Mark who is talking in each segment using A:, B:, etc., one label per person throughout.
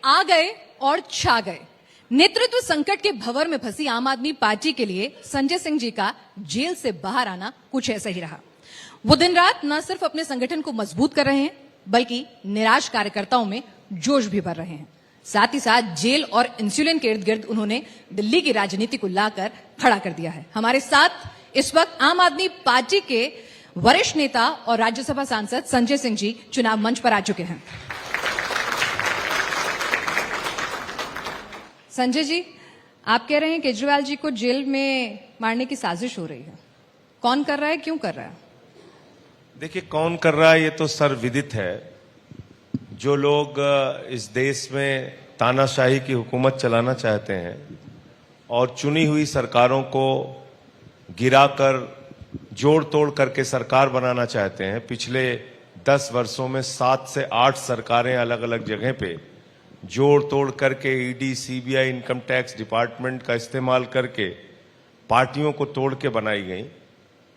A: आ गए और छा गए। नेतृत्व संकट के भंवर में फंसी आम आदमी पार्टी के लिए संजय सिंह जी का जेल से बाहर आना कुछ ऐसा ही रहा। वो दिन रात न सिर्फ अपने संगठन को मजबूत कर रहे हैं, बल्कि निराश कार्यकर्ताओं में जोश भी भर रहे हैं। साथ ही साथ जेल और इंसुलिन के इर्द गिर्द उन्होंने दिल्ली की राजनीति को लाकर खड़ा कर दिया है। हमारे साथ इस वक्त आम आदमी पार्टी के वरिष्ठ नेता और राज्यसभा सांसद संजय सिंह जी चुनाव मंच पर आ चुके हैं। संजय जी, आप कह रहे हैं केजरीवाल जी को जेल में मारने की साजिश हो रही है। कौन कर रहा है, क्यों कर रहा है?
B: देखिए, कौन कर रहा है ये तो सर्वविदित है। जो लोग इस देश में तानाशाही की हुकूमत चलाना चाहते हैं और चुनी हुई सरकारों को गिराकर जोड़ तोड़ करके सरकार बनाना चाहते हैं, पिछले 10 वर्षों में 7 से 8 सरकारें अलग अलग जगह पे जोड़ तोड़ करके ED, CBI, income tax department का इस्तेमाल करके पार्टियों को तोड़ के बनाई गई।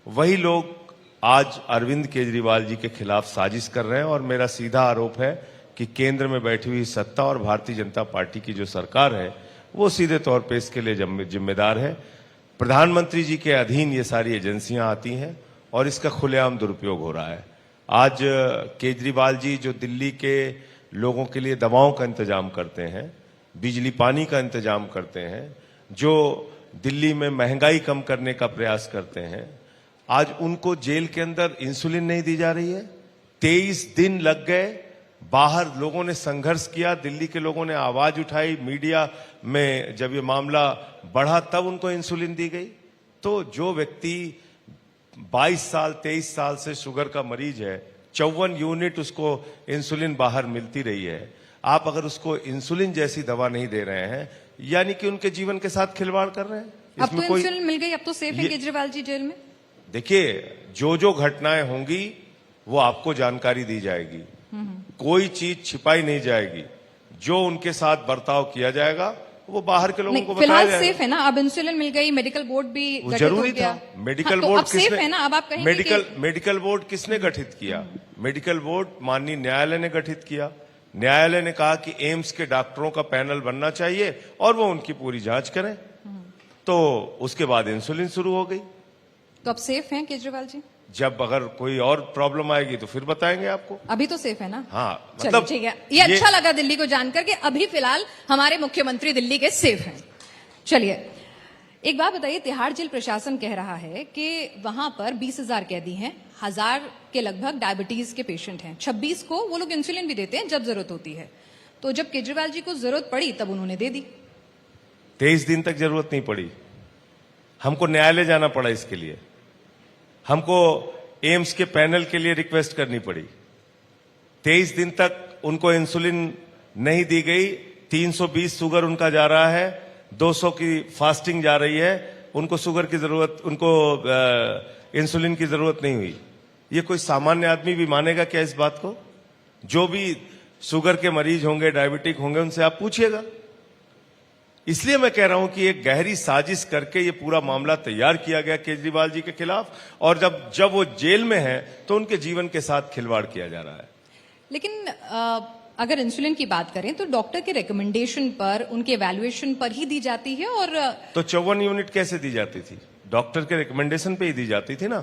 B: वही लोग आज अरविंद केजरीवाल जी के खिलाफ साजिश कर रहे हैं और मेरा सीधा आरोप है कि केंद्र में बैठी हुई सत्ता और भारतीय जनता पार्टी की जो सरकार है वो सीधे तौर पे इसके लिए जिम्मेदार है। प्रधानमंत्री जी के अधीन ये सारी एजेंसियां आती हैं और इसका खुलेआम दुरुपयोग हो रहा है। आज केजरीवाल जी जो दिल्ली के लोगों के लिए दवाओं का इंतजाम करते हैं, बिजली पानी का इंतजाम करते हैं, जो दिल्ली में महंगाई कम करने का प्रयास करते हैं, आज उनको जेल के अंदर इंसुलिन नहीं दी जा रही है। 23 दिन लग गए, बाहर लोगों ने संघर्ष किया, दिल्ली के लोगों ने आवाज उठाई, मीडिया में जब ये मामला बढ़ा तब उनको इंसुलिन दी गई। तो जो व्यक्ति 22 साल 23 साल से शुगर का मरीज है, 54 यूनिट उसको इंसुलिन बाहर मिलती रही है, आप अगर उसको इंसुलिन जैसी दवा नहीं दे रहे हैं, यानी कि उनके जीवन के साथ खिलवाड़ कर रहे हैं।
A: अब तो इंसुलिन मिल गई, अब तो सेफ है केजरीवाल जी जेल में।
B: देखिए, जो घटनाएं होंगी वो आपको जानकारी दी जाएगी, कोई चीज छिपाई नहीं जाएगी। जो उनके साथ बर्ताव किया जाएगा वो बाहर के लोगों को बताया जाएगा।
A: सेफ है ना, अब इंसुलिन मिल गई, मेडिकल बोर्ड भी गठित
B: जरूरी
A: हो गया।
B: था। मेडिकल
A: तो
B: बोर्ड
A: अब सेफ है ना, अब आप कहेंगे
B: मेडिकल बोर्ड किसने गठित किया? मेडिकल बोर्ड माननीय न्यायालय ने गठित किया। न्यायालय ने कहा कि एम्स के डॉक्टरों का पैनल बनना चाहिए और वो उनकी पूरी जांच करें। तो उसके बाद इंसुलिन शुरू हो गई।
A: तो अब सेफ हैं केजरीवाल जी?
B: जब अगर कोई और प्रॉब्लम आएगी तो फिर बताएंगे आपको।
A: अभी तो सेफ है ना?
B: हाँ,
A: मतलब ठीक है, ये अच्छा लगा दिल्ली को जानकर कि अभी फिलहाल हमारे मुख्यमंत्री दिल्ली के सेफ हैं। चलिए, एक बात बताइए, तिहाड़ जेल प्रशासन कह रहा है कि वहां पर 20,000 कैदी हैं, 1000 के लगभग डायबिटीज के पेशेंट हैं, 26 को वो लोग इंसुलिन भी देते हैं जब जरूरत होती है। तो जब केजरीवाल जी को जरूरत पड़ी तब उन्होंने दे दी।
B: 23 दिन तक जरूरत नहीं पड़ी, हमको न्यायालय जाना पड़ा इसके लिए, हमको एम्स के पैनल के लिए रिक्वेस्ट करनी पड़ी। 23 दिन तक उनको इंसुलिन नहीं दी गई। 320 शुगर उनका जा रहा है, 200 की फास्टिंग जा रही है, उनको शुगर की जरूरत, उनको इंसुलिन की जरूरत नहीं हुई। ये कोई सामान्य आदमी भी मानेगा क्या इस बात को? जो भी शुगर के मरीज होंगे, डायबिटिक होंगे, उनसे आप पूछिएगा। इसलिए मैं कह रहा हूं कि एक गहरी साजिश करके ये पूरा मामला तैयार किया गया केजरीवाल जी के खिलाफ, और जब वो जेल में हैं तो उनके जीवन के साथ खिलवाड़ किया जा रहा है।
A: लेकिन अगर इंसुलिन की बात करें तो डॉक्टर के रिकमेंडेशन पर, उनके एवैल्यूएशन पर ही दी जाती है। और तो
B: 54 यूनिट कैसे दी जाती थी? डॉक्टर के रिकमेंडेशन पे ही दी जाती थी ना।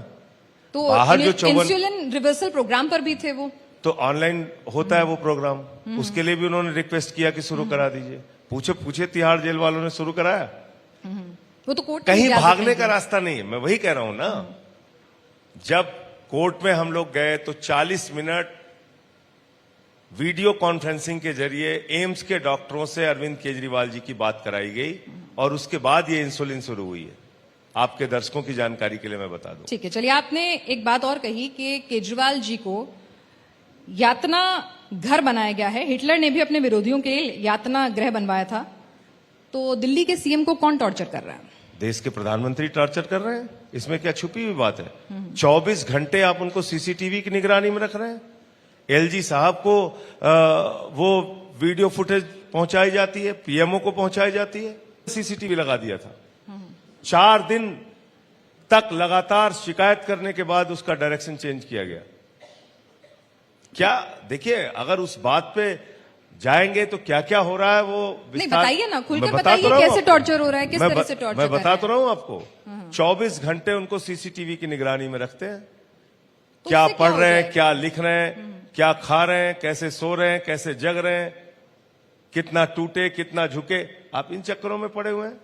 A: तो बाहर जो इंसुलिन रिवर्सल प्रोग्राम पर भी थे वो
B: तो ऑनलाइन होता है वो प्रोग्राम, उसके लिए भी उन्होंने रिक्वेस्ट किया कि शुरू करा दीजिए। पूछे तिहाड़ जेल वालों ने शुरू कराया?
A: वो तो कोर्ट
B: कहीं भागने का रास्ता नहीं है। मैं वही कह रहा हूं ना, जब कोर्ट में हम लोग गए तो 40 मिनट वीडियो कॉन्फ्रेंसिंग के जरिए एम्स के डॉक्टरों से अरविंद केजरीवाल जी की बात कराई गई और उसके बाद ये इंसुलिन शुरू हुई है। आपके दर्शकों की जानकारी के लिए मैं बता दूं।
A: ठीक है, चलिए, आपने एक बात और कही कि केजरीवाल जी को यातना घर बनाया गया है। हिटलर ने भी अपने विरोधियों के लिए यातना गृह बनवाया था। तो दिल्ली के सीएम को कौन टॉर्चर कर रहा है?
B: देश के प्रधानमंत्री टॉर्चर कर रहे हैं, इसमें क्या छुपी हुई बात है? 24 घंटे आप उनको सीसीटीवी की निगरानी में रख रहे हैं। एलजी साहब को वो वीडियो फुटेज पहुंचाई जाती है, पीएमओ को पहुंचाई जाती है। सीसीटीवी लगा दिया था। 4 दिन तक लगातार शिकायत करने के बाद उसका डायरेक्शन चेंज किया गया। क्या देखिए, अगर उस बात पे जाएंगे तो क्या क्या हो रहा है वो
A: नहीं बताइए ना, खुलकर
B: मैं बता तो
A: बताइए
B: रहा हूं
A: कैसे
B: आपको।
A: टॉर्चर हो रहा है, किस तरह से टॉर्चर
B: मैं
A: कर
B: बता
A: रहे
B: तो
A: हैं?
B: रहा हूं आपको। 24 घंटे उनको सीसीटीवी की निगरानी में रखते हैं।
A: तो
B: क्या
A: उससे
B: पढ़
A: हो
B: रहे हैं,
A: जाएगा?
B: क्या लिख रहे हैं, क्या खा रहे हैं, कैसे सो रहे हैं, कैसे जग रहे हैं, कितना टूटे कितना झुके, आप इन चक्करों में पड़े हुए हैं।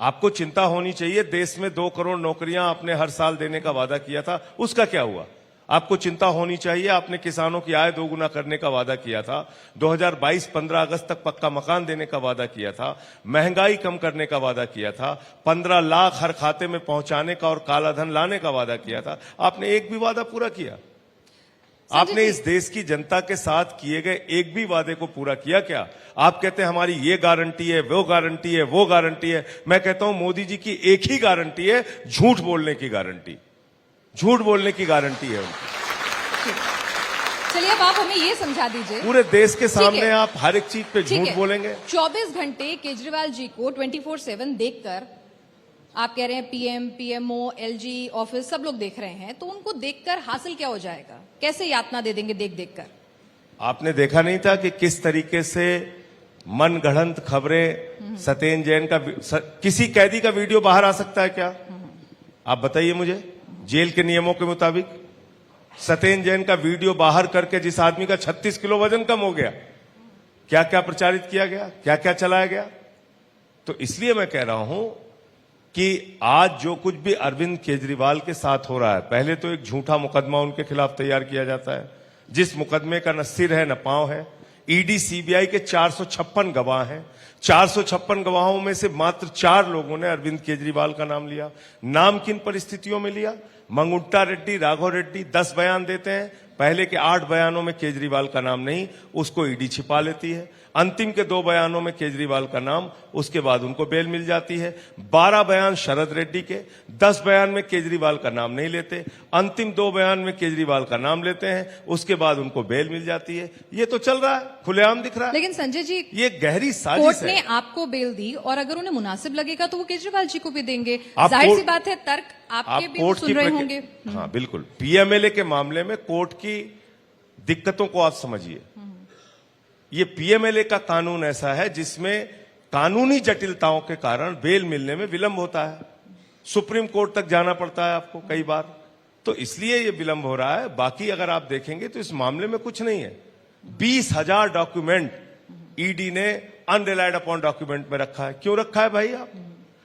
B: आपको चिंता होनी चाहिए। देश में 2 करोड़ नौकरियां आपने हर साल देने का वादा किया था, उसका क्या हुआ? आपको चिंता होनी चाहिए। आपने किसानों की आय 2 गुना करने का वादा किया था। 2022 15 अगस्त तक पक्का मकान देने का वादा किया था। महंगाई कम करने का वादा किया था। 15 लाख हर खाते में पहुंचाने का और काला धन लाने का वादा किया था। आपने एक भी वादा पूरा किया? आपने इस देश की जनता के साथ किए गए एक भी वादे को पूरा किया क्या? आप कहते हैं हमारी ये गारंटी है, वो गारंटी है, वो गारंटी है। मैं कहता हूं मोदी जी की एक ही गारंटी है, झूठ बोलने की गारंटी। झूठ बोलने की गारंटी है उनकी।
A: चलिए अब आप हमें ये समझा दीजिए,
B: पूरे देश के सामने
A: है।
B: आप हर एक चीज पे
A: ठीक
B: झूठ
A: है,
B: बोलेंगे।
A: 24 घंटे केजरीवाल जी को 24/7 देखकर, आप कह रहे हैं पीएम, पीएमओ, एलजी ऑफिस सब लोग देख रहे हैं, तो उनको देखकर हासिल क्या हो जाएगा? कैसे यातना दे देंगे देख देख कर?
B: आपने देखा नहीं था कि किस तरीके से मनगढ़ंत खबरें, सत्येंद्र जैन का किसी कैदी का वीडियो बाहर आ सकता है क्या? आप बताइए मुझे। जेल के नियमों के मुताबिक सत्येंद्र जैन का वीडियो बाहर करके जिस आदमी का 36 किलो वजन कम हो गया, क्या क्या प्रचारित किया गया, क्या क्या चलाया गया? तो इसलिए मैं कह रहा हूं कि आज जो कुछ भी अरविंद केजरीवाल के साथ हो रहा है, पहले तो एक झूठा मुकदमा उनके खिलाफ तैयार किया जाता है, जिस मुकदमे का न सिर है न पांव है। ईडी सीबीआई के 456 गवाह हैं। 456 गवाहों में से मात्र 4 लोगों ने अरविंद केजरीवाल का नाम लिया। नाम किन परिस्थितियों में लिया? मंगुट्टा रेड्डी, राघव रेड्डी 10 बयान देते हैं, पहले के 8 बयानों में केजरीवाल का नाम नहीं, उसको ईडी छिपा लेती है। अंतिम के 2 बयानों में केजरीवाल का नाम, उसके बाद उनको बेल मिल जाती है। 12 बयान शरद रेड्डी के, 10 बयान में केजरीवाल का नाम नहीं लेते, अंतिम 2 बयान में केजरीवाल का नाम लेते हैं, उसके बाद उनको बेल मिल जाती है। ये तो चल रहा है, खुलेआम दिख रहा है।
A: लेकिन संजय जी,
B: ये गहरी साजिश
A: कोर्ट
B: है।
A: ने आपको बेल दी और अगर उन्हें मुनासिब लगेगा तो वो केजरीवाल जी को भी देंगे।
B: आप
A: जाहिर सी
B: कोर्ट-
A: बात है, तर्क आपके
B: आप
A: भी वो
B: कोर्ट
A: सुन
B: की
A: रहे
B: प्रक्रिया-
A: होंगे।
B: हाँ बिल्कुल। पीएमएलए के मामले में कोर्ट की दिक्कतों को आप समझिए। ये पीएमएलए का कानून ऐसा है जिसमें कानूनी जटिलताओं के कारण बेल मिलने में विलंब होता है। सुप्रीम कोर्ट तक जाना पड़ता है आपको कई बार, तो इसलिए ये विलंब हो रहा है। बाकी अगर आप देखेंगे तो इस मामले में कुछ नहीं है। 20,000 डॉक्यूमेंट ईडी ने अनरिलाइड अपॉन डॉक्यूमेंट में रखा है। क्यों रखा है भाई?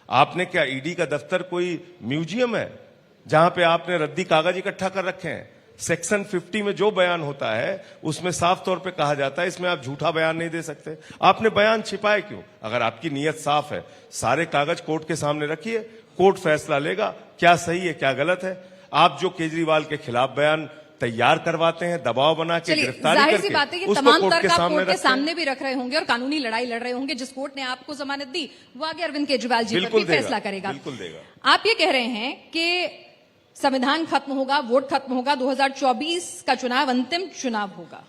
B: आपने क्या ईडी का दफ्तर कोई म्यूजियम है जहां पे आपने रद्दी कागज इकट्ठा कर रखे हैं? सेक्शन 50 में जो बयान होता है उसमें साफ तौर पे कहा जाता है इसमें आप झूठा बयान नहीं दे सकते। आपने बयान छिपाए क्यों? अगर आपकी नीयत साफ है, सारे कागज कोर्ट के सामने रखिए, कोर्ट फैसला लेगा क्या सही है क्या गलत है। आप जो केजरीवाल के खिलाफ बयान तैयार करवाते हैं, दबाव बना के,
A: चलिए,
B: गिरफ्तारी
A: जाहिर
B: करके,
A: सी बात है कि
B: उसको
A: तमाम
B: कोर्ट
A: तर्क
B: के
A: आप
B: सामने
A: कोर्ट के
B: रखते हैं।
A: सामने भी रख रहे होंगे और कानूनी लड़ाई लड़ रहे होंगे। जिस कोर्ट ने आपको जमानत दी वो आगे अरविंद केजरीवाल जी पर
B: बिल्कुल
A: भी
B: देगा,
A: फैसला करेगा।
B: बिल्कुल देगा।
A: आप ये कह रहे हैं कि संविधान खत्म होगा, वोट खत्म होगा, 2024 का चुनाव अंतिम चुनाव होगा।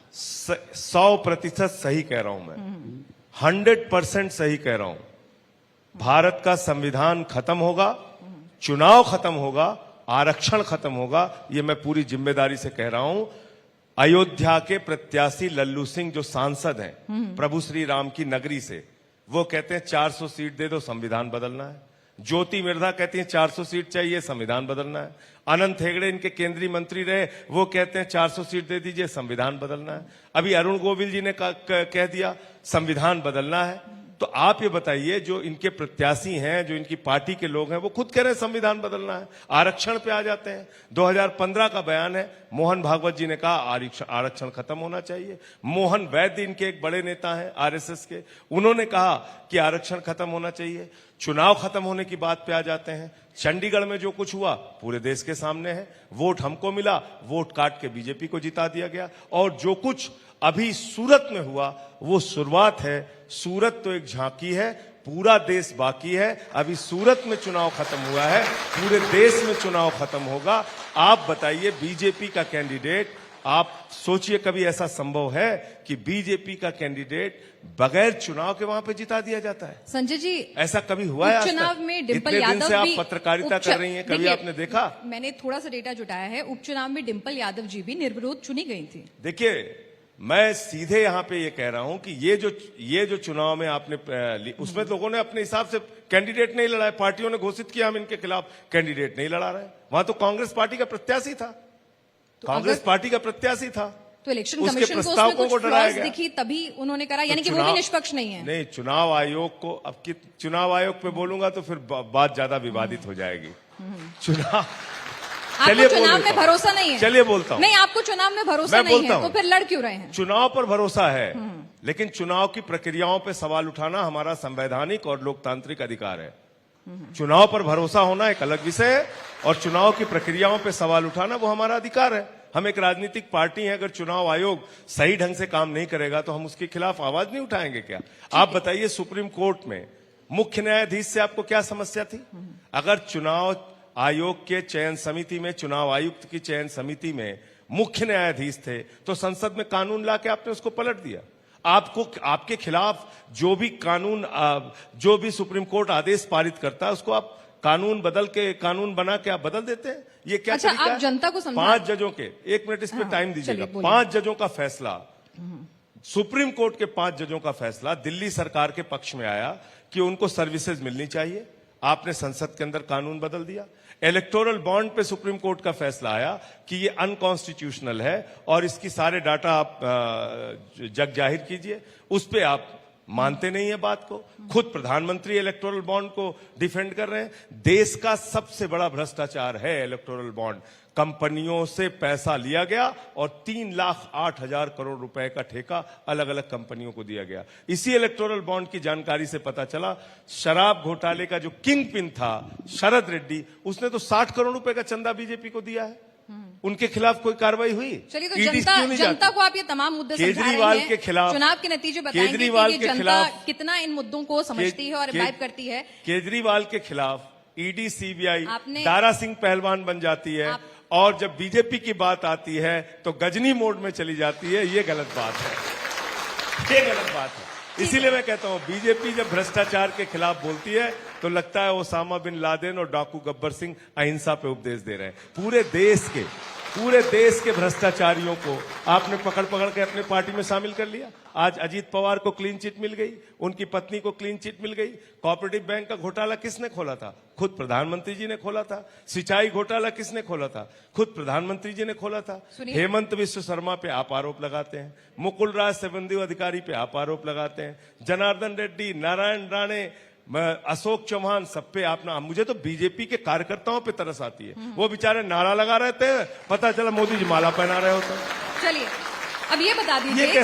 B: 100% सही कह रहा हूं मैं, 100% सही कह रहा हूं। भारत का संविधान खत्म होगा, चुनाव खत्म होगा, आरक्षण खत्म होगा, ये मैं पूरी जिम्मेदारी से कह रहा हूं। अयोध्या के प्रत्याशी लल्लू सिंह जो सांसद हैं प्रभु श्री राम की नगरी से, वो कहते हैं 400 सीट दे दो, संविधान बदलना है। ज्योति मिर्धा कहती हैं 400 सीट चाहिए, संविधान बदलना है। अनंत हेगड़े इनके केंद्रीय मंत्री रहे, वो कहते हैं 400 सीट दे दीजिए, संविधान बदलना है। अभी अरुण गोविल जी ने कह दिया संविधान बदलना है। तो आप ये बताइए, जो इनके प्रत्याशी हैं, जो इनकी पार्टी के लोग हैं, वो खुद कह रहे हैं संविधान बदलना है। आरक्षण पे आ जाते हैं। 2015 का बयान है, मोहन भागवत जी ने कहा आरक्षण खत्म होना चाहिए। मोहन वैद्य इनके एक बड़े नेता हैं आरएसएस के, उन्होंने कहा कि आरक्षण खत्म होना चाहिए। चुनाव खत्म होने की बात पे आ जाते हैं। चंडीगढ़ में जो कुछ हुआ पूरे देश के सामने है। वोट हमको मिला, वोट काट के बीजेपी को जिता दिया गया। और जो कुछ अभी सूरत में हुआ वो शुरुआत है। सूरत तो एक झांकी है, पूरा देश बाकी है। अभी सूरत में चुनाव खत्म हुआ है, पूरे देश में चुनाव खत्म होगा। आप बताइए, बीजेपी का कैंडिडेट, आप सोचिए कभी ऐसा संभव है कि बीजेपी का कैंडिडेट बगैर चुनाव के वहां पे जिता दिया जाता है?
A: संजय जी,
B: ऐसा कभी हुआ है आज तक?
A: उपचुनाव में डिंपल
B: इतने दिन
A: यादव
B: से आप
A: भी
B: पत्रकारिता कर रही हैं, कभी
A: देखिए,
B: आपने देखा?
A: मैंने थोड़ा सा डेटा जुटाया है। उपचुनाव में डिंपल यादव जी भी निर्विरोध चुनी गई थी।
B: देखिए, मैं सीधे यहां पे ये कह रहा हूं कि ये जो चुनाव में आपने उसमें लोगों ने अपने हिसाब से कैंडिडेट नहीं लड़ा है। पार्टियों ने घोषित किया हम इनके खिलाफ कैंडिडेट नहीं लड़ा रहे। वहां तो कांग्रेस पार्टी का प्रत्याशी था, कांग्रेस पार्टी का प्रत्याशी था,
A: तो इलेक्शन
B: उसके
A: कमीशन को
B: प्रस्तावकों
A: उसमें
B: को
A: कुछ
B: डराया
A: फ्लॉज
B: गया।
A: दिखी तभी उन्होंने करा, यानी कि वो भी
B: चुनाव-
A: निष्पक्ष नहीं है।
B: नहीं, चुनाव आयोग को अब चुनाव आयोग पे बोलूंगा तो फिर बात ज्यादा विवादित हो जाएगी। चुनाव
A: आपको चुनाव में भरोसा नहीं है?
B: चलिए बोलता हूं।
A: नहीं, आपको चुनाव में भरोसा
B: मैं
A: नहीं
B: बोलता
A: है तो
B: हूं।
A: फिर लड़ क्यों रहे हैं?
B: चुनाव पर भरोसा है, लेकिन चुनाव की प्रक्रियाओं पे सवाल उठाना हमारा संवैधानिक और लोकतांत्रिक अधिकार है। चुनाव पर भरोसा होना एक अलग विषय है और चुनाव की प्रक्रियाओं पे सवाल उठाना वो हमारा अधिकार है। हम एक राजनीतिक पार्टी हैं, अगर चुनाव आयोग सही ढंग से काम नहीं करेगा तो हम उसके खिलाफ आवाज नहीं उठाएंगे क्या? आप बताइए, सुप्रीम कोर्ट में मुख्य न्यायाधीश से आपको क्या समस्या थी? अगर चुनाव आयोग के चयन समिति में, चुनाव आयुक्त की चयन समिति में मुख्य न्यायाधीश थे तो संसद में कानून लाके आपने उसको पलट दिया। आपको आपके खिलाफ जो भी कानून, जो भी सुप्रीम कोर्ट आदेश पारित करता है उसको आप कानून बना के आप बदल देते हैं। ये क्या
A: अच्छा,
B: तरीका
A: आप
B: है?
A: जनता को समझा-
B: 5 जजों के, 1 मिनट इस पे टाइम दीजिएगा।
A: चलिए, बोलिए।
B: 5 जजों का फैसला, सुप्रीम कोर्ट के 5 जजों का फैसला दिल्ली सरकार के पक्ष में आया कि उनको सर्विसेज मिलनी चाहिए। आपने संसद के अंदर कानून बदल दिया। इलेक्टोरल बॉन्ड पे सुप्रीम कोर्ट का फैसला आया कि ये अनकॉन्स्टिट्यूशनल है और इसकी सारे डाटा आप जग जाहिर कीजिए। उस पे आप मानते नहीं है बात को। खुद प्रधानमंत्री इलेक्टोरल बॉन्ड को डिफेंड कर रहे हैं। देश का सबसे बड़ा भ्रष्टाचार है इलेक्टोरल बॉन्ड। कंपनियों से पैसा लिया गया और 3,08,000 करोड़ रुपए का ठेका अलग अलग कंपनियों को दिया गया। इसी इलेक्टोरल बॉन्ड की जानकारी से पता चला, शराब घोटाले का जो किंग पिन था शरद रेड्डी, उसने तो 60 करोड़ रुपए का चंदा बीजेपी को दिया है। उनके खिलाफ कोई कार्रवाई हुई?
A: चलिए, तो
B: ईडी क्यों नहीं
A: जनता
B: जाती?
A: को आप ये तमाम मुद्दे समझा रहे
B: केजरीवाल
A: हैं।
B: के खिलाफ,
A: चुनाव के नतीजे बताएंगे
B: केजरीवाल
A: कि
B: के
A: जनता
B: खिलाफ,
A: कितना इन मुद्दों को समझती है और इम्बाइब करती है।
B: केजरीवाल के खिलाफ ईडी सीबीआई
A: आपने-
B: दारा सिंह पहलवान बन जाती है और जब बीजेपी की बात आती है तो गजनी मोड में चली जाती है। ये गलत बात है, ये गलत बात है। इसीलिए मैं कहता हूं, बीजेपी जब भ्रष्टाचार के खिलाफ बोलती है तो लगता है ओसामा बिन लादेन और डाकू गब्बर सिंह अहिंसा पे उपदेश दे रहे हैं। पूरे देश के भ्रष्टाचारियों को आपने पकड़ के अपने पार्टी में शामिल कर लिया। आज अजीत पवार को क्लीन चिट मिल गई, उनकी पत्नी को क्लीन चिट मिल गई। कोऑपरेटिव बैंक का घोटाला किसने खोला था? खुद प्रधानमंत्री जी ने खोला था। सिंचाई घोटाला किसने खोला था? खुद प्रधानमंत्री जी ने खोला था। हेमंत विश्व शर्मा पे आप आरोप लगाते हैं, मुकुल राज सेबंदी अधिकारी पे आप आरोप लगाते हैं, जनार्दन रेड्डी, नारायण राणे, अशोक चौहान, सब पे आपने। मुझे तो बीजेपी के कार्यकर्ताओं पे तरस आती है। वो बेचारे नारा लगा रहे थे, पता चला मोदी जी माला पहना रहे होते।
A: चलिए, अब ये बता दीजिए कि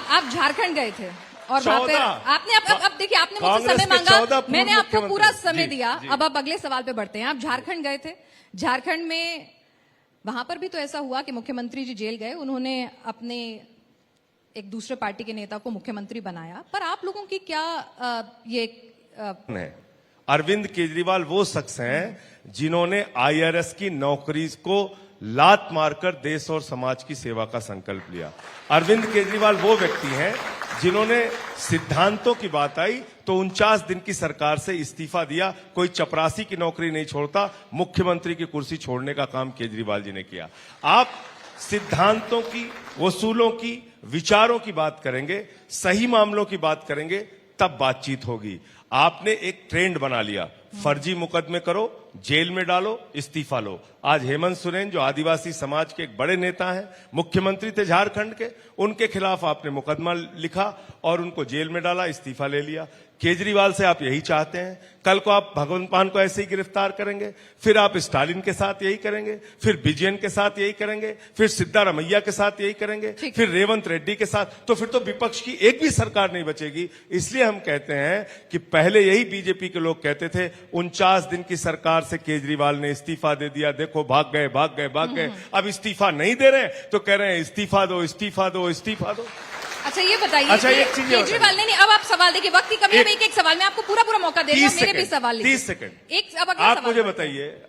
A: आप झारखंड गए थे और वहां पे आपने अब देखिए, आपने मुझसे समय मांगा, मैंने आपको पूरा समय दिया। अब आप अगले सवाल पे बढ़ते हैं। आप झारखंड गए थे, झारखंड में वहां पर भी तो ऐसा हुआ कि मुख्यमंत्री जी जेल गए, उन्होंने अपने एक दूसरे पार्टी के नेता को मुख्यमंत्री बनाया, पर आप लोगों की क्या
B: अरविंद केजरीवाल वो शख्स हैं जिन्होंने आईआरएस की नौकरी को लात मारकर देश और समाज की सेवा का संकल्प लिया। अरविंद केजरीवाल वो व्यक्ति हैं जिन्होंने सिद्धांतों की बात आई तो 49 दिन की सरकार से इस्तीफा दिया। कोई चपरासी की नौकरी नहीं छोड़ता, मुख्यमंत्री की कुर्सी छोड़ने का काम केजरीवाल जी ने किया। आप सिद्धांतों की, वसूलों की, विचारों की बात करेंगे, सही मामलों की बात करेंगे, तब बातचीत होगी। आपने एक ट्रेंड बना लिया, फर्जी मुकदमे करो, जेल में डालो, इस्तीफा लो। आज हेमंत सोरेन जो आदिवासी समाज के एक बड़े नेता हैं, मुख्यमंत्री थे झारखंड के, उनके खिलाफ आपने मुकदमा लिखा और उनको जेल में डाला, इस्तीफा ले लिया। केजरीवाल से आप यही चाहते हैं। कल को आप भगवंत मान को ऐसे ही गिरफ्तार करेंगे, फिर आप स्टालिन के साथ यही करेंगे, फिर विजयन के साथ यही करेंगे, फिर सिद्धारमैया के साथ यही करेंगे, फिर रेवंत रेड्डी के साथ। तो फिर तो विपक्ष की एक भी सरकार नहीं बचेगी। इसलिए हम कहते हैं कि पहले यही बीजेपी के लोग कहते थे 49 दिन की सरकार से केजरीवाल ने इस्तीफा दे दिया, देखो भाग गए। अब इस्तीफा नहीं दे रहे तो कह रहे हैं इस्तीफा दो।
A: अच्छा, ये बताइए,
B: अच्छा, एक चीज
A: केजरीवाल नहीं, अब आप सवाल देखिए, वक्त की कमी है, एक सवाल में आपको पूरा मौका दे रहा हूं, मेरे भी सवाल
B: 30 सेकंड।
A: एक अब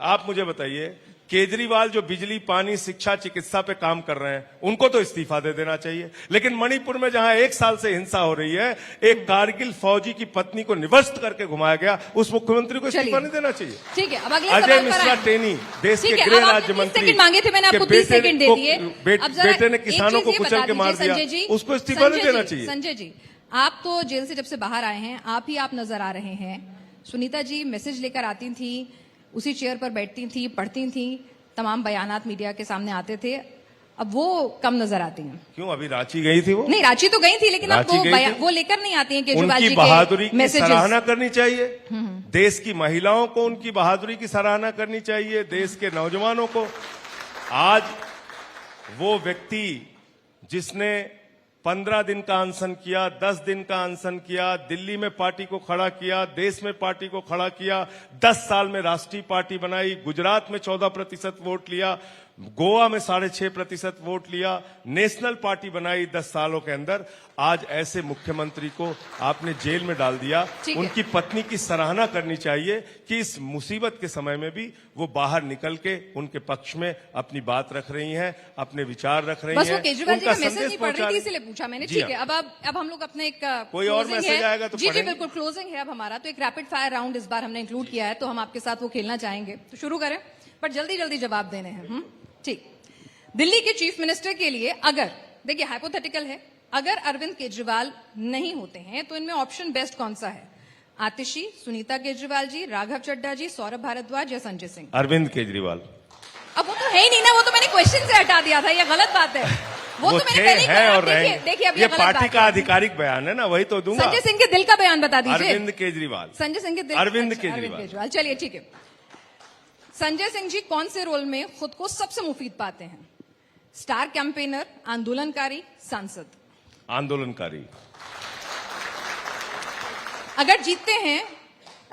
B: आप मुझे बताइए केजरीवाल जो बिजली, पानी, शिक्षा, चिकित्सा पे काम कर रहे हैं, उनको तो इस्तीफा दे देना चाहिए। लेकिन मणिपुर में जहां 1 साल से हिंसा हो रही है, एक कारगिल फौजी की पत्नी को निवस्त करके घुमाया गया, उस मुख्यमंत्री को इस्तीफा नहीं देना चाहिए।
A: ठीक है, अब अगले
B: अजय
A: सवाल पर
B: मिश्रा
A: आएं।
B: टेनी, देश
A: ठीक
B: के
A: है,
B: गृह
A: अब आपने
B: राज्य
A: 30
B: मंत्री
A: सेकंड मांगे थे, मैंने आपको 30 सेकंड दे दिए। अब जरा
B: बेटे ने
A: एक
B: किसानों
A: चीज
B: को
A: ये
B: कुचल
A: बता
B: के मार
A: दीजिए,
B: दिया,
A: संजय जी,
B: उसको इस्तीफा नहीं
A: संजय
B: देना
A: जी,
B: चाहिए।
A: संजय जी, आप तो जेल से जब से बाहर आए हैं, आप ही आप नजर आ रहे हैं। सुनीता जी मैसेज लेकर आती थी, उसी चेयर पर बैठती थी, पढ़ती थी, तमाम बयानात मीडिया के सामने आते थे। अब वो कम नजर आती हैं।
B: क्यों, अभी रांची गई थी वो?
A: नहीं, रांची तो गई थी, लेकिन अब
B: रांची गई थी?
A: वो लेकर नहीं आती हैं केजरीवाल जी
B: उनकी
A: के
B: बहादुरी की
A: मैसेजेस।
B: सराहना करनी चाहिए। देश की महिलाओं को उनकी बहादुरी की सराहना करनी चाहिए, देश के नौजवानों को। आज वो व्यक्ति जिसने 15 दिन का अनशन किया, 10 दिन का अनशन किया, दिल्ली में पार्टी को खड़ा किया, देश में पार्टी को खड़ा किया, 10 साल में राष्ट्रीय पार्टी बनाई, गुजरात में 14% वोट लिया, गोवा में 6.5% वोट लिया, नेशनल पार्टी बनाई 10 सालों के अंदर। आज ऐसे मुख्यमंत्री को आपने जेल में डाल दिया। उनकी पत्नी की सराहना करनी चाहिए कि इस मुसीबत के समय में भी वो बाहर निकल के उनके पक्ष में अपनी बात रख रही हैं, अपने विचार रख रही हैं।
A: बस वो केजरीवाल जी का मैसेज नहीं पढ़ रही थी,
B: पहुंचा
A: इसलिए पूछा मैंने।
B: जी
A: ठीक
B: हाँ।
A: है, अब हम लोग अपने एक
B: कोई और
A: closing
B: मैसेज
A: है।
B: आएगा तो
A: जी जी
B: पढ़ेंगे।
A: बिल्कुल, क्लोजिंग है अब हमारा, तो एक रैपिड फायर राउंड इस बार हमने इंक्लूड किया है, तो हम आपके साथ वो खेलना चाहेंगे। तो शुरू करें, पर जल्दी जल्दी जवाब देने हैं। ठीक। दिल्ली के चीफ मिनिस्टर के लिए अगर, देखिए हाइपोथेटिकल है, अगर अरविंद केजरीवाल नहीं होते हैं तो इनमें ऑप्शन बेस्ट कौन सा है? आतिशी, सुनीता केजरीवाल जी, राघव चड्ढा जी, सौरभ भारद्वाज या संजय सिंह?
B: अरविंद केजरीवाल।
A: अब वो तो है ही नहीं ना, वो तो मैंने क्वेश्चन से हटा दिया था, ये गलत बात है। वो तो मैंने पहले ही
B: है
A: कहा।
B: और
A: देखिए देखिए, अब
B: ये
A: ये गलत
B: पार्टी
A: बात
B: का
A: है।
B: आधिकारिक बयान है ना, वही तो दूंगा।
A: संजय सिंह के दिल का बयान बता दीजिए।
B: अरविंद केजरीवाल।
A: संजय सिंह के दिल,
B: अरविंद
A: अच्छा,
B: केजरीवाल।
A: चलिए ठीक है। संजय सिंह जी कौन से रोल में खुद को सबसे मुफीद पाते हैं? स्टार कैंपेनर, आंदोलनकारी, सांसद?
B: आंदोलनकारी।
A: अगर जीतते हैं,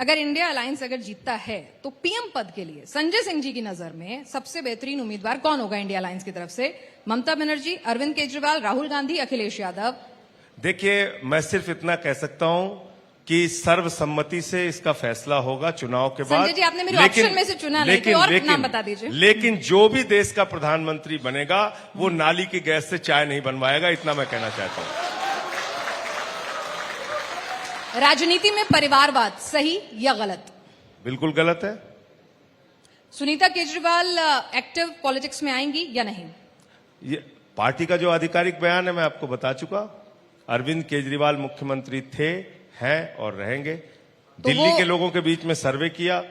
A: अगर इंडिया अलायंस अगर जीतता है, तो पीएम पद के लिए संजय सिंह जी की नजर में सबसे बेहतरीन उम्मीदवार कौन होगा इंडिया अलायंस की तरफ से? ममता बनर्जी, अरविंद केजरीवाल, राहुल गांधी, अखिलेश यादव?
B: देखिए, मैं सिर्फ इतना कह सकता हूं कि सर्वसम्मति से इसका फैसला होगा चुनाव के बाद।
A: संजय जी, आपने मेरे ऑप्शन में से चुना नहीं, कोई और नाम बता दीजिए।
B: लेकिन जो भी देश का प्रधानमंत्री बनेगा, वो नाली की गैस से चाय नहीं बनवाएगा, इतना मैं कहना चाहता हूं।
A: राजनीति में परिवारवाद सही या गलत?
B: बिल्कुल गलत है।
A: सुनीता केजरीवाल एक्टिव पॉलिटिक्स में आएंगी या नहीं?
B: ये पार्टी का जो आधिकारिक बयान है मैं आपको बता चुका। अरविंद केजरीवाल मुख्यमंत्री थे, हैं और रहेंगे। दिल्ली के लोगों के बीच में सर्वे किया,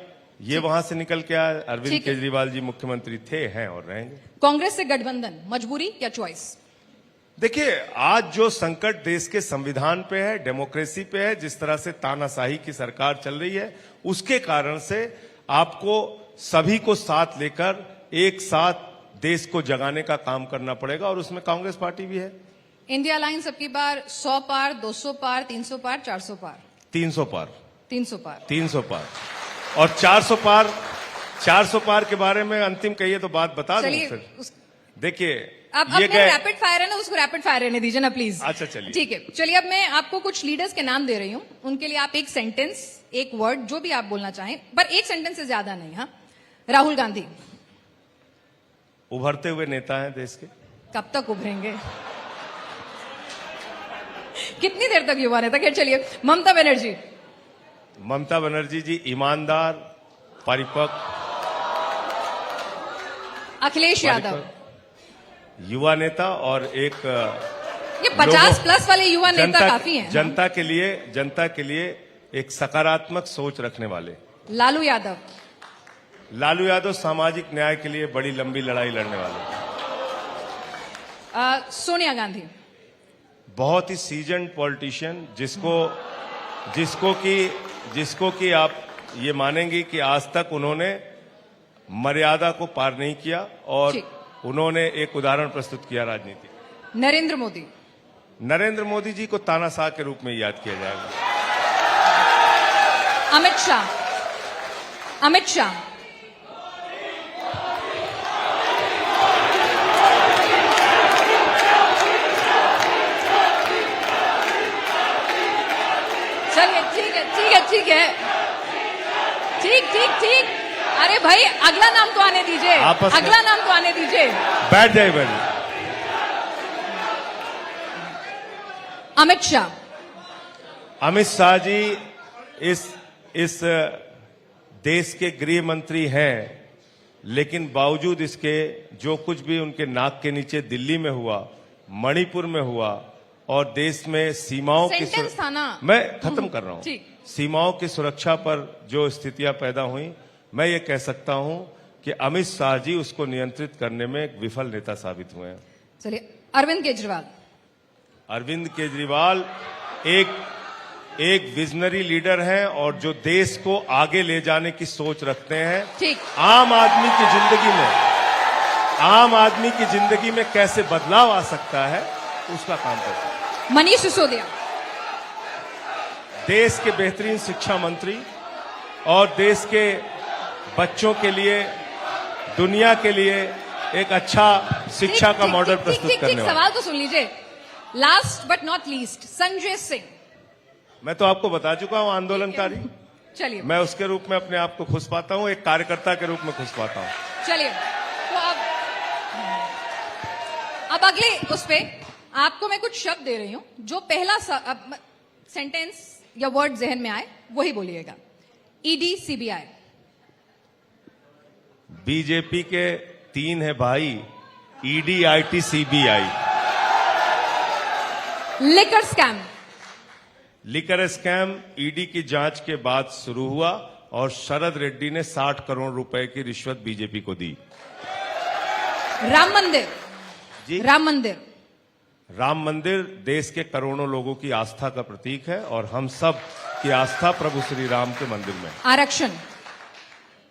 B: ये वहां से निकल के आया, अरविंद केजरीवाल जी मुख्यमंत्री थे, हैं और रहेंगे।
A: कांग्रेस से गठबंधन मजबूरी या चॉइस?
B: देखिए, आज जो संकट देश के संविधान पे है, डेमोक्रेसी पे है, जिस तरह से तानाशाही की सरकार चल रही है, उसके कारण से आपको सभी को साथ लेकर एक साथ देश को जगाने का काम करना पड़ेगा, और उसमें कांग्रेस पार्टी भी है।
A: इंडिया अलायंस अब की बार 100 पार, 200 पार, 300 पार, 400 पार?
B: 300 पार।
A: 300 पार।
B: 300 पार और 400 पार। 400 पार के बारे में अंतिम कहिए तो बात बता दूं फिर। देखिए,
A: अब मेरा रैपिड फायर है ना, उसको रैपिड फायर रहने दीजिए ना प्लीज।
B: अच्छा चलिए,
A: ठीक है। चलिए, अब मैं आपको कुछ लीडर्स के नाम दे रही हूं, उनके लिए आप एक सेंटेंस, एक वर्ड, जो भी आप बोलना चाहें, पर एक सेंटेंस से ज्यादा नहीं। हाँ, राहुल गांधी
B: उभरते हुए नेता हैं देश के।
A: कब तक उभरेंगे? कितनी देर तक युवा नेता? खैर चलिए, ममता बनर्जी?
B: ममता बनर्जी जी ईमानदार, परिपक्व,
A: अखिलेश यादव?
B: युवा नेता और एक
A: ये 50+ वाले युवा नेता काफी हैं।
B: जनता के लिए एक सकारात्मक सोच रखने वाले।
A: लालू यादव?
B: लालू यादव सामाजिक न्याय के लिए बड़ी लंबी लड़ाई लड़ने वाले।
A: सोनिया गांधी?
B: बहुत ही सीजन्ड पॉलिटिशियन, जिसको कि आप ये मानेंगे कि आज तक उन्होंने मर्यादा को पार नहीं किया, और उन्होंने एक उदाहरण प्रस्तुत किया राजनीति।
A: नरेंद्र मोदी?
B: नरेंद्र मोदी जी को तानाशाह के रूप में याद किया जाएगा।
A: अमित शाह? अमित शाह? चलिए, ठीक है, ठीक है, ठीक है, ठीक ठीक ठीक अरे भाई अगला नाम तो आने दीजिए,
B: आपस में-
A: अगला नाम तो आने दीजिए।
B: बैठ जाइए बहन।
A: अमित शाह।
B: अमित शाह जी इस देश के गृह मंत्री हैं, लेकिन बावजूद इसके जो कुछ भी उनके नाक के नीचे दिल्ली में हुआ, मणिपुर में हुआ और देश में सीमाओं की
A: सेंटेंस था ना।
B: मैं खत्म कर रहा हूं।
A: ठीक।
B: सीमाओं की सुरक्षा पर जो स्थितियां पैदा हुई, मैं ये कह सकता हूं कि अमित शाह जी उसको नियंत्रित करने में एक विफल नेता साबित हुए हैं।
A: चलिए अरविंद केजरीवाल।
B: अरविंद केजरीवाल एक विजनरी लीडर हैं और जो देश को आगे ले जाने की सोच रखते हैं।
A: ठीक।
B: आम आदमी की जिंदगी में कैसे बदलाव आ सकता है, उसका काम करते हैं।
A: मनीष सिसोदिया।
B: देश के बेहतरीन शिक्षा मंत्री और देश के बच्चों के लिए, दुनिया के लिए एक अच्छा शिक्षा का मॉडल प्रस्तुत करने वाले।
A: सवाल तो सुन लीजिए। Last but not least Sanjay Singh.
B: मैं तो आपको बता चुका हूं, आंदोलनकारी।
A: चलिए
B: मैं उसके रूप में अपने आप को खुश पाता हूं, एक कार्यकर्ता के रूप में खुश पाता हूं।
A: चलिए तो अब अगले उस पे आपको मैं कुछ शब्द दे रही हूं, जो पहला सेंटेंस या वर्ड जहन में आए वही बोलिएगा। ED, CBI.
B: बीजेपी के 3 है भाई, ED, IT, CBI.
A: Liquor scam.
B: Liquor scam ED की जांच के बाद शुरू हुआ और शरद रेड्डी ने 60 करोड़ रुपए की रिश्वत बीजेपी को दी।
A: राम मंदिर।
B: जी।
A: राम मंदिर।
B: राम मंदिर देश के करोड़ों लोगों की आस्था का प्रतीक है और हम सब की आस्था प्रभु श्री राम के मंदिर में।
A: आरक्षण।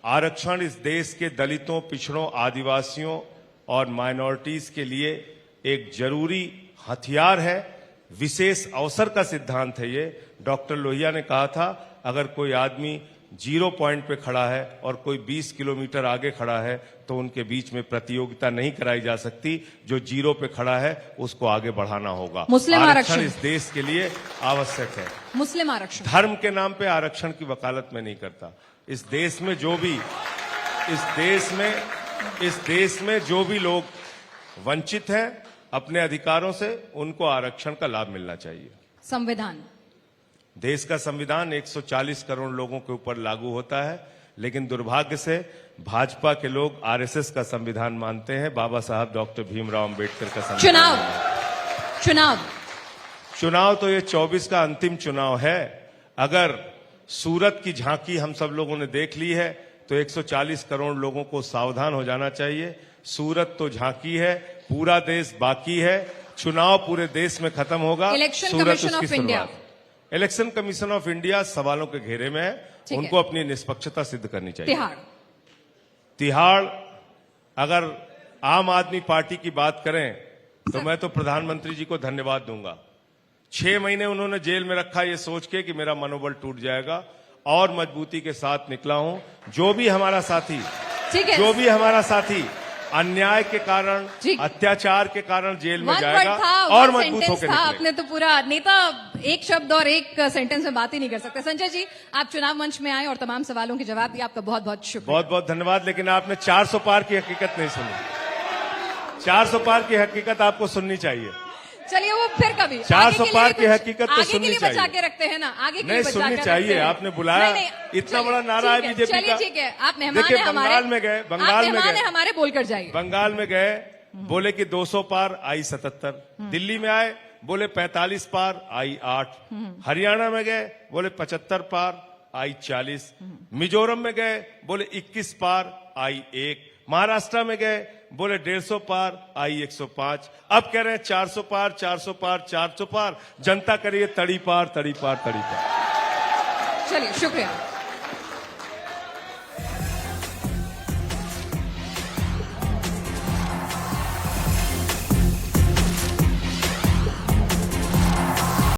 B: आरक्षण इस देश के दलितों, पिछड़ों, आदिवासियों और माइनॉरिटीज के लिए एक जरूरी हथियार है, विशेष अवसर का सिद्धांत है। ये डॉक्टर लोहिया ने कहा था, अगर कोई आदमी 0 पॉइंट पे खड़ा है और कोई 20 किलोमीटर आगे खड़ा है तो उनके बीच में प्रतियोगिता नहीं कराई जा सकती। जो 0 पे खड़ा है उसको आगे बढ़ाना होगा।
A: मुस्लिम आरक्षण
B: इस देश के लिए आवश्यक है।
A: मुस्लिम आरक्षण।
B: धर्म के नाम पे आरक्षण की वकालत में नहीं करता। इस देश में जो भी लोग वंचित हैं अपने अधिकारों से, उनको आरक्षण का लाभ मिलना चाहिए।
A: संविधान।
B: देश का संविधान 140 करोड़ लोगों के ऊपर लागू होता है, लेकिन दुर्भाग्य से भाजपा के लोग आरएसएस का संविधान मानते हैं, बाबा साहब डॉक्टर भीमराव अंबेडकर का संविधान। चुनाव तो ये 24 का अंतिम चुनाव है। अगर सूरत की झांकी हम सब लोगों ने देख ली है तो 140 करोड़ लोगों को सावधान हो जाना चाहिए। सूरत तो झांकी है, पूरा देश बाकी है। चुनाव पूरे देश में खत्म होगा।
A: Election commission of India.
B: Election commission of India सवालों के घेरे में है, उनको अपनी निष्पक्षता सिद्ध करनी चाहिए। तिहाड़ अगर आम आदमी पार्टी की बात करें तो मैं तो प्रधानमंत्री जी को धन्यवाद दूंगा। 6 महीने उन्होंने जेल में रखा ये सोच के कि मेरा मनोबल टूट जाएगा, और मजबूती के साथ निकला हूं। जो भी हमारा साथी अन्याय के कारण, अत्याचार के कारण जेल में जाएगा और मजबूत होकर निकलेगा।
A: आपने तो पूरा नेता एक शब्द और एक सेंटेंस में बात ही नहीं कर सकते। संजय जी, आप चुनाव मंच में आए और तमाम सवालों के जवाब दिए, आपका बहुत बहुत शुक्रिया।
B: बहुत बहुत धन्यवाद। लेकिन आपने 400 पार की हकीकत नहीं सुनी। 400 पार की हकीकत आपको सुननी चाहिए।
A: चलिए वो फिर कभी
B: 400 पार की हकीकत तो सुननी चाहिए।
A: बचा के रखते हैं ना, आगे के लिए
B: नहीं सुननी चाहिए। आपने बुलाया, इतना बड़ा नारा है बीजेपी का।
A: ठीक है, आप मेहमान हैं हमारे।
B: बंगाल में
A: हमारे बोलकर जाइए।
B: बंगाल में गए, बोले कि 200 पार, आई 77। दिल्ली में आए, बोले 45 पार, आई 8। हरियाणा में गए, बोले 75 पार, आई 40। मिजोरम में गए, बोले 21 पार, आई 1। महाराष्ट्र में गए, बोले 150 पार, आई 105। अब कह रहे हैं 400 पार, 400 पार, 400 पार। जनता करिए तड़ी पार, तड़ी पार, तड़ी पार।
A: चलिए शुक्रिया।